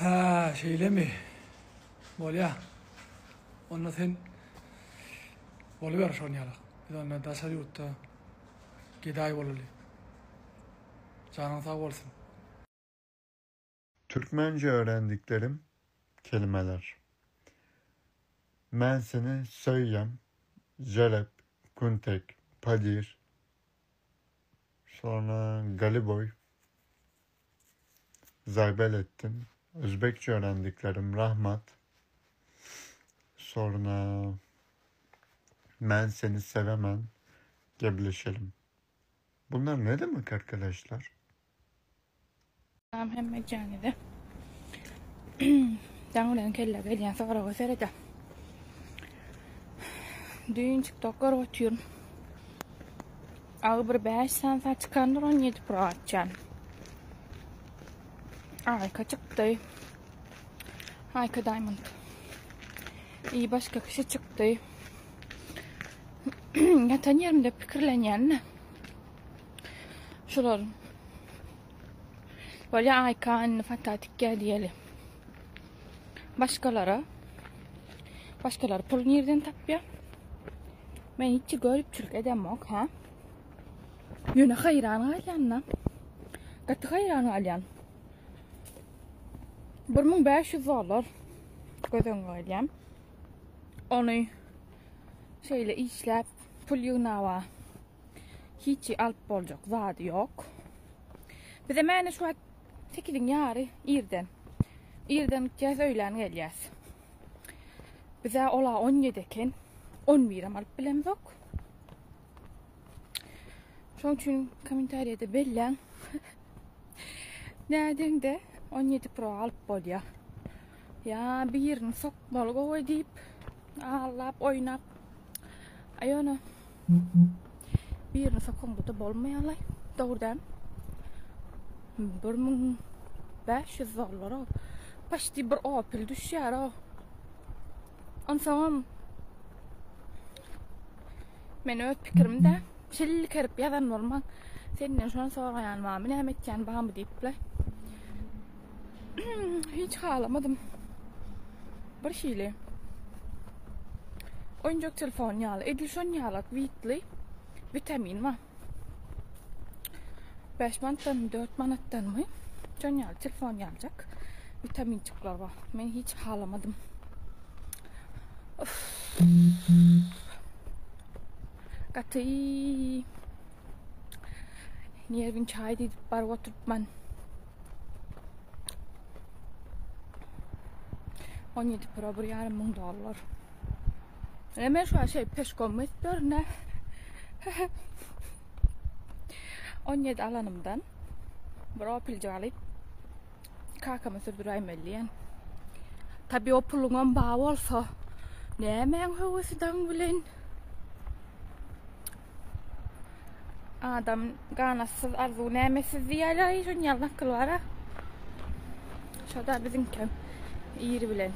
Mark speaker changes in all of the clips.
Speaker 1: Ha, şeyle mi? Bolya. Onunla sen boluver şu nyalak. Bir de dasarı yutta. Giday boluli. Canın sağ olsun.
Speaker 2: Türkmence öğrendiklerim kelimeler. Men seni söyyem, jelep, kuntek, padir, sonra galiboy, Zaybelettin. Özbekçe öğrendiklerim rahmat. Sonra ben seni sevemem, gebleşelim. Bunlar ne demek arkadaşlar?
Speaker 3: Hem canede. Dangulan kella geliyen sonra göstereceğim. Düğün TikTok'lar oturuyorum. Ağı bir 5 sansa çıkanlar 17 pro açacağım. Ayka çıktı. Ayka Diamond. İyi başka kişi çıktı. Yatan yerimde fikirlenyen ne? Şular. Böyle Ayka anne fantastik diyelim. Başkaları pulun yerden tapıyor. Ben hiç görüpçülük edemem ha. Yine hayran alyan. Katı hayran alyan. 1500 dolar. Gözün alyan. Onu şeyle işlep pul yığınava. Hiç alıp olacak zaten yok. Bize mene şu an 8'in yarı İrden gideceğiz öğlen geleceğiz. Bize ola 17 iken 11 alıp bilemiz yok. Şunun için komentariyede belli. Nereden de 17 pro alıp bol ya. Ya bir yerini sokmalı koy deyip ağlap oynap. Ayona. Bir yerini sokmalı da bolmayalay. Doğrudan. 1500 dolar o. Başta bir Opel düşer o. Ondan men öt fikrimde şelli kerip yadan normal. Senin şu an sonra yani var mı ne emekcan bağ mı deyip le. Hiç halamadım. Bir şeyle. Oyuncak telefon yalı. Edilşon yalak vitli. Vitamin var. 5 manattan mı 4 manattan mı? Can yalı telefon yalacak. Vitamincikler var. Ben hiç halamadım. Katı. Niye bir çay deyip bar oturup ben 17 pro bir yarım $1000. Hemen şu an şey peşkom istiyor ne? 17 alanımdan bir Opel'ci alıp kakama sürdüreyim elleyen. Tabi o pulungan bağ olsa ne hemen havasından bilen. Adam ganasız arzu nemesiz diyeler şun yalnak kılvara. Şurada bizim köy iyi bilen.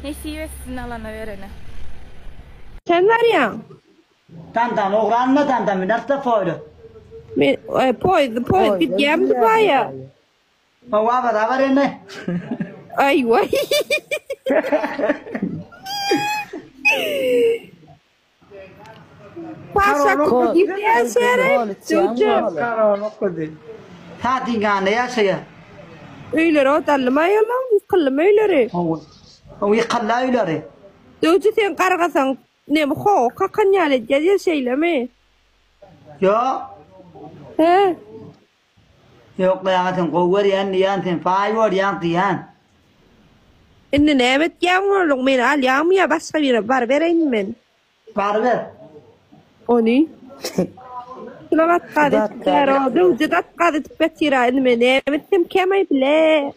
Speaker 3: Neyse yesin alana verene.
Speaker 4: Sen var ya.
Speaker 5: Tantan oğranma tantan minarta foydu.
Speaker 4: Poy gideceğim de var ya.
Speaker 5: Hava var ne?
Speaker 4: Ay vay. Pasa gideceğiz yere.
Speaker 5: Karanlık oldu. Ta dingane ya şey.
Speaker 4: Öyle o talmayalım, kılmayalım.
Speaker 5: O yıkalla öyle.
Speaker 4: Dövücü sen kargasan ne bu ho kakan yale gece şeyleme.
Speaker 5: Yo.
Speaker 4: He.
Speaker 5: Yok ya sen kovur yan sen fay var yan diyan.
Speaker 4: İnne nemet yağmur lok men al yağmur ya başka bir var vereyim ben.
Speaker 5: Var ver.
Speaker 4: Oni. Selamat kadet karo dövücü dat kadet betira inme nemet tem kemay bile.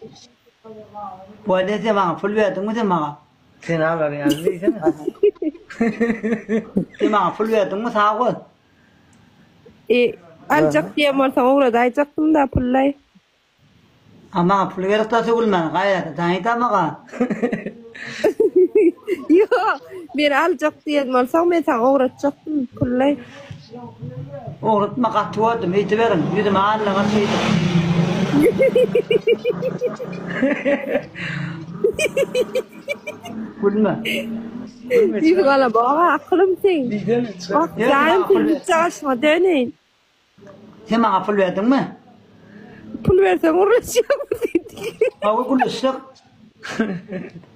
Speaker 5: Bu ne zaman full verdin mi zaman? Sen haber yani değilsin. Zaman full verdin mi sağ ol.
Speaker 4: Ancak diye morsan orada ayacaktım da pullay.
Speaker 5: Ama full verdin söylmen gayet tanıyta mı?
Speaker 4: Yo, bir alacak diye morsan ben sana uğratacaktım pullay.
Speaker 5: Uğratma katıyordum hiç verin. Yüzüme anlamak şeydi. Gülme.
Speaker 4: Bir gala bana aklım sen. Bak sen pul çalışma döneyin.
Speaker 5: Sen bana pul verdin mi?
Speaker 4: Pul versen uğraşacağım dedi.
Speaker 5: Hava gülüsük.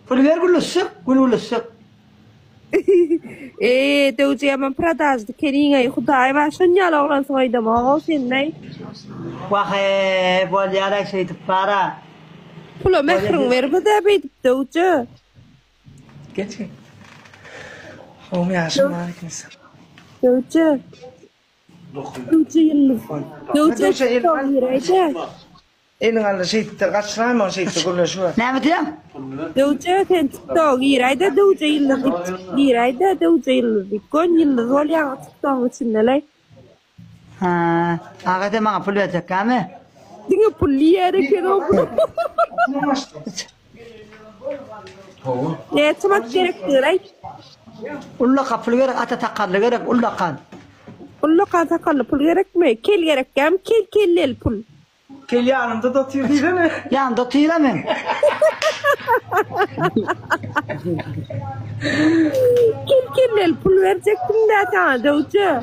Speaker 5: Pul ver gülüsük. Gülüsük.
Speaker 4: Dövce yaman pradajdı. Kerine Huday var. Şun yala olan soydım. O sen ne?
Speaker 5: Vah bu yara şey para.
Speaker 4: Pula mehrin verme de beydi dövce.
Speaker 6: Geçin. Oğlum yaşım var kimse.
Speaker 4: Dövce. Dövce yıllı. Dövce
Speaker 6: Dövce
Speaker 4: çok yüreydi.
Speaker 6: Elin aldı şeyde kaçırayım o şeyde gülüşü.
Speaker 5: Ne yapayım?
Speaker 4: Dövce sen çok yüreydi. Dövce yıllı. Yüreydi. Dövce yıllı. Kon yıllı. Zol ya çok içinde lay.
Speaker 5: Ha, ağabey bana pul verecek mi?
Speaker 4: Dinge pulli yere kero. Ne etmek gerektir ay?
Speaker 5: Ulla kapıl gerek, ata takarlı gerek, ulla kan.
Speaker 4: Ulla kata kallı pul gerek mi? Kel gerek gem kel pul.
Speaker 6: Gel yanımda da atıyor değil mi?
Speaker 5: Yanında tüylemem.
Speaker 4: Kel pul verecektim de sana dövce.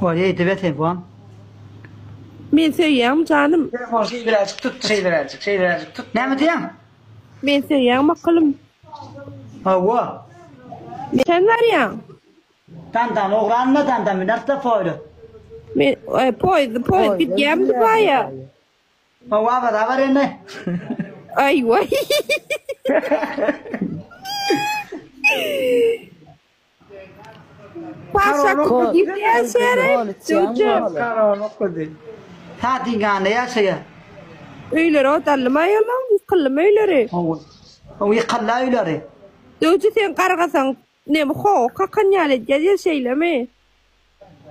Speaker 5: Var ya edebiyat bu an.
Speaker 4: Ben söyleyeyim canım.
Speaker 6: Telefon şey birazcık tut, şey birazcık tut.
Speaker 5: Ne yapayım?
Speaker 4: Ben söyleyeyim bakalım.
Speaker 5: Hava.
Speaker 4: Sen var ya.
Speaker 5: Tantan oğlanla tantan bir nasıl foydu?
Speaker 4: Poydu gideceğim de baya.
Speaker 5: Hava var ne?
Speaker 4: Ay vay. Pasa gibi ya sere. Dövce.
Speaker 6: Karanlık oldu.
Speaker 5: Ta dingane ya şey.
Speaker 4: Öyleri o dallama yalan. Kıllım öyleri.
Speaker 5: Hava yıkalla öyleri.
Speaker 4: Dövce sen kargasan. Ne bu ho kakan yalet ya şeyleme.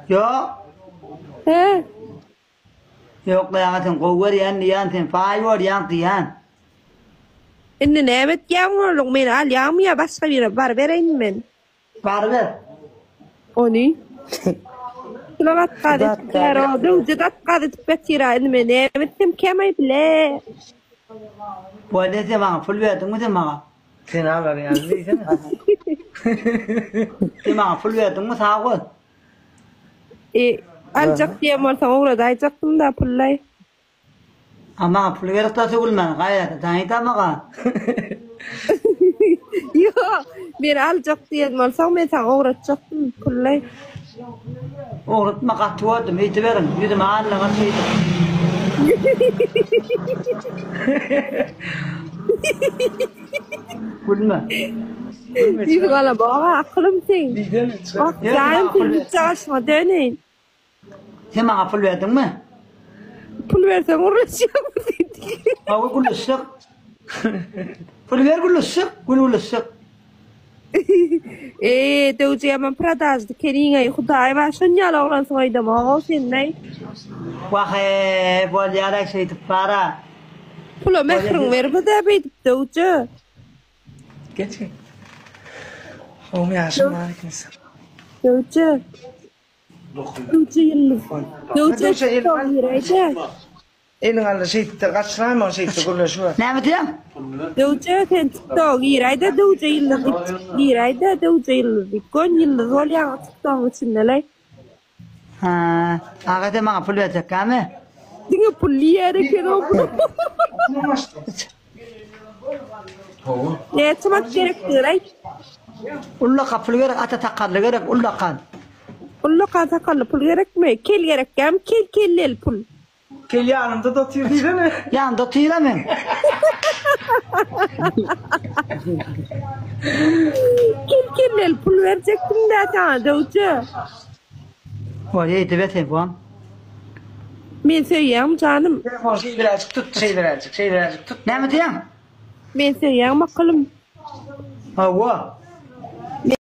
Speaker 5: Yok.
Speaker 4: He.
Speaker 5: Yok da yanatın kuvvet yan fay var yan tiyan.
Speaker 4: İnne nemet yağmurluk men al yağmaya başka bir bar vereyim ben.
Speaker 5: Var ver.
Speaker 4: Oni. Selamat kadet karo. Dövce dat kadet betira inme nemetim kemay bile.
Speaker 5: Bu ne bana pul verdin mi bana?
Speaker 6: Sen haber yani değil mi?
Speaker 5: Sen bana pul verdin mi sağ ol.
Speaker 4: Alacak diye varsa orada ayacaktım da pullay.
Speaker 5: Ama pul verip de gülmen gayet. Tani tamam.
Speaker 4: Yok. Bir alacak diye varsa ben sana uğraşacaktım pullay.
Speaker 5: Uğratma katıyordum. Hiç verin. Yüzüm ağırla katıyordum. Gülme.
Speaker 4: Bir gala bana aklım sen.
Speaker 6: Değil mi?
Speaker 4: Bak sen pul çalışma döneyin.
Speaker 5: Sen bana pul verdin mi?
Speaker 4: Pul versen uğraşacağım dedi.
Speaker 5: Hava gülüsük. Pul ver gülüsük. Gülüsük.
Speaker 4: Dövce yaman pradajdı. Kerine Huday var. Şun yala olan soydım. O sen ne?
Speaker 5: Vah bu yara şey para.
Speaker 4: Pula mehrin verme de beydi dövce.
Speaker 6: Geçin. Oğlum yaşım var kimse.
Speaker 4: Dövce. Dövce yıllı. Dövce
Speaker 6: Dövce yıllı.
Speaker 4: çok yüreydi.
Speaker 6: Elin aldı şeyde kaçırayım o şeyde gülüşü.
Speaker 5: Ne yapayım?
Speaker 4: Dövce sen çok yüreydi. Dövce yıllı. Yüreydi. Dövce yıllı. Kon yıllı. Zol ya çok içinde lay.
Speaker 5: Ha, ağabey bana pul verecek mi?
Speaker 4: Dinge pulli yere kero. Ne etmek gerektir ay?
Speaker 5: Ulla kapıl gerek, ata takarlı gerek, ulla kan.
Speaker 4: Ulla kata kallı pul gerek mi? Kel gerek gem kel pul.
Speaker 6: Gel yanımda da atıyor değil mi?
Speaker 5: Yanında tüylemem.
Speaker 4: Kel pul verecektim de sana dövce.
Speaker 5: Var ya edebiyat bu an.
Speaker 4: Ben söyleyeyim canım.
Speaker 6: Telefon şey birazcık tut, şey birazcık tut.
Speaker 5: Ne yapayım?
Speaker 4: Ben söyleyeyim bakalım.
Speaker 5: Hava.